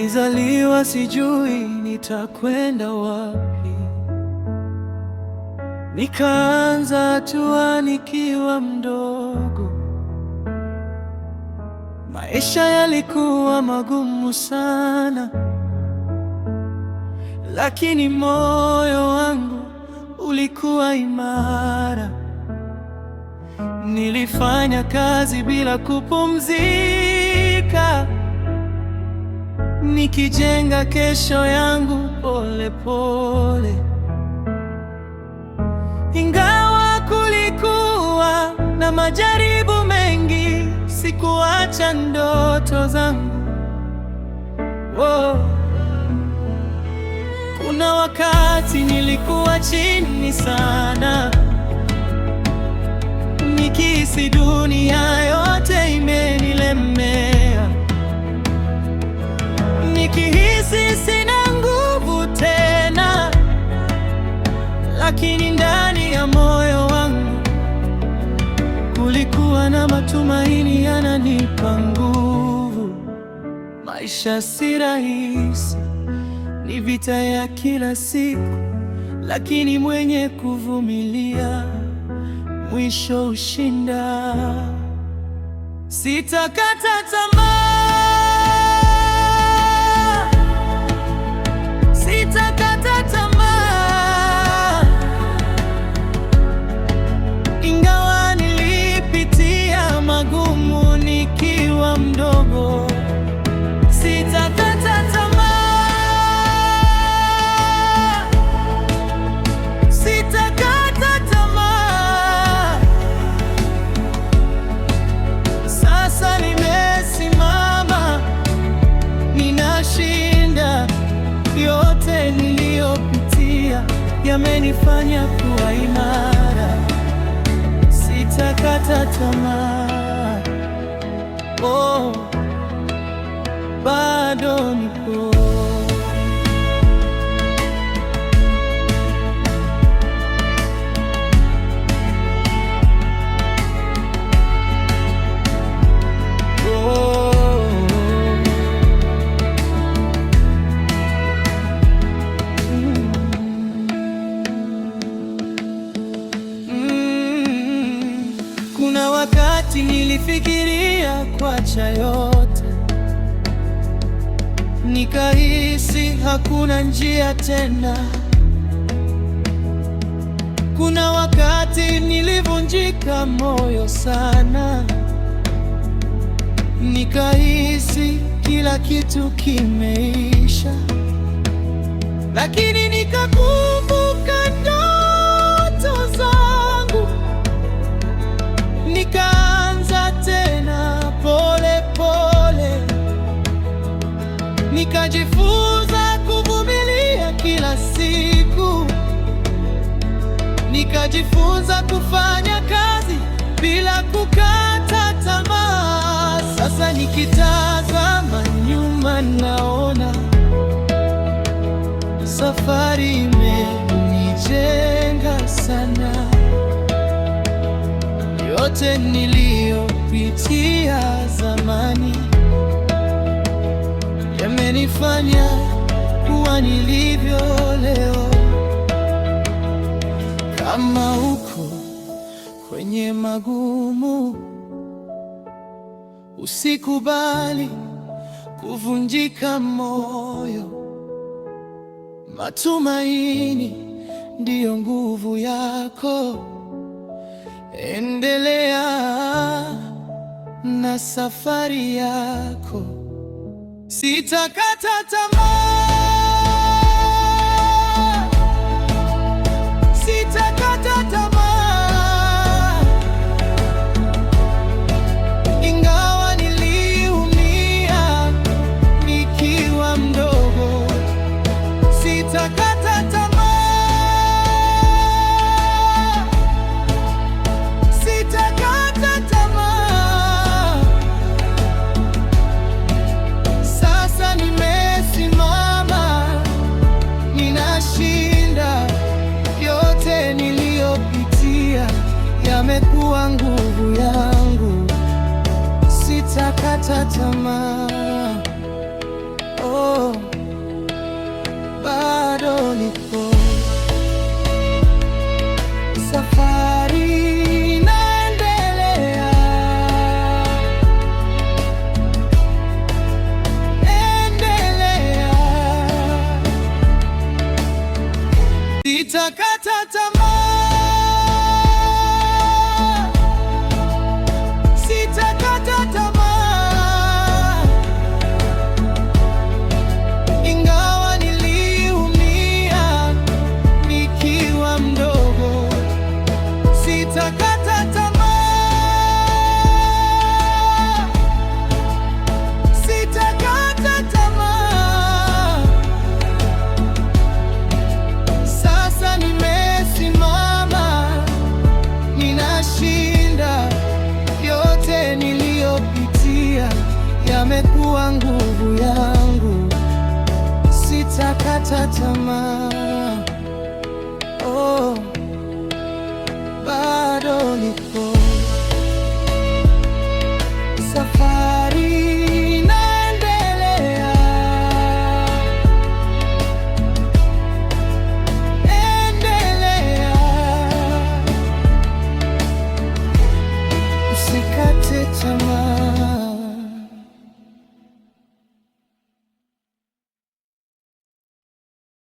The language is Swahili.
Nilizaliwa sijui nitakwenda wapi, nikaanza hatua nikiwa mdogo. Maisha yalikuwa magumu sana, lakini moyo wangu ulikuwa imara. Nilifanya kazi bila kupumzika, nikijenga kesho yangu pole pole. Ingawa kulikuwa na majaribu mengi, sikuacha ndoto zangu. Kuna wakati nilikuwa chini sana, nikihisi dunia yote imenilemea, nikihisi sina nguvu tena. Lakini ndani ya moyo wangu kulikuwa na matumaini yananipa nguvu. Maisha si rahisi, ni vita ya kila siku, lakini mwenye kuvumilia mwisho ushinda. Sitakata tamaa, sitakata tamaa. Ingawa nilipitia magumu nikiwa mdogo, sitakata tamaa, sitakata tamaa. Sasa nimesimama, ninashinda. Yote niliyopitia yamenifanya kuwa imara. Sitakata tamaa, bado nipo. Kuna wakati nilifikiria kuacha yote, nikahisi hakuna njia tena. Kuna wakati nilivunjika moyo sana, nikahisi kila kitu kimeisha. Lakini nikakumbuka ndoto zangu, nikaanza tena pole pole. Nikajifunza kuvumilia kila siku, nikajifunza kufanya kazi bila kukata tamaa. Sasa nikitazama nyuma, naona safari imenijenga sana. Yote niliyopitia zamani yamenifanya kuwa nilivyo leo. Kama uko kwenye magumu, usikubali kuvunjika moyo. Matumaini ndiyo nguvu yako. Endelea na safari yako. Sitakata tamaa, sitakata tamaa. Ingawa niliumia nikiwa mdogo, sitakata tamaa, sitakata tamaa. Sasa nimesimama, ninashinda. Yote niliyopitia yamekuwa nguvu yangu. Sitakata tamaa. oh, bado nipo. Safari inaendelea, endelea. Sitakata tamaa, sitakata tamaa. Ingawa niliumia nikiwa mdogo, sitakata tamaa, sitakata tamaa. Sasa nimesimama, ninashinda. Yote niliyopitia yamekuwa nguvu yangu. Sitakata tamaa, oh, bado nipo. Safari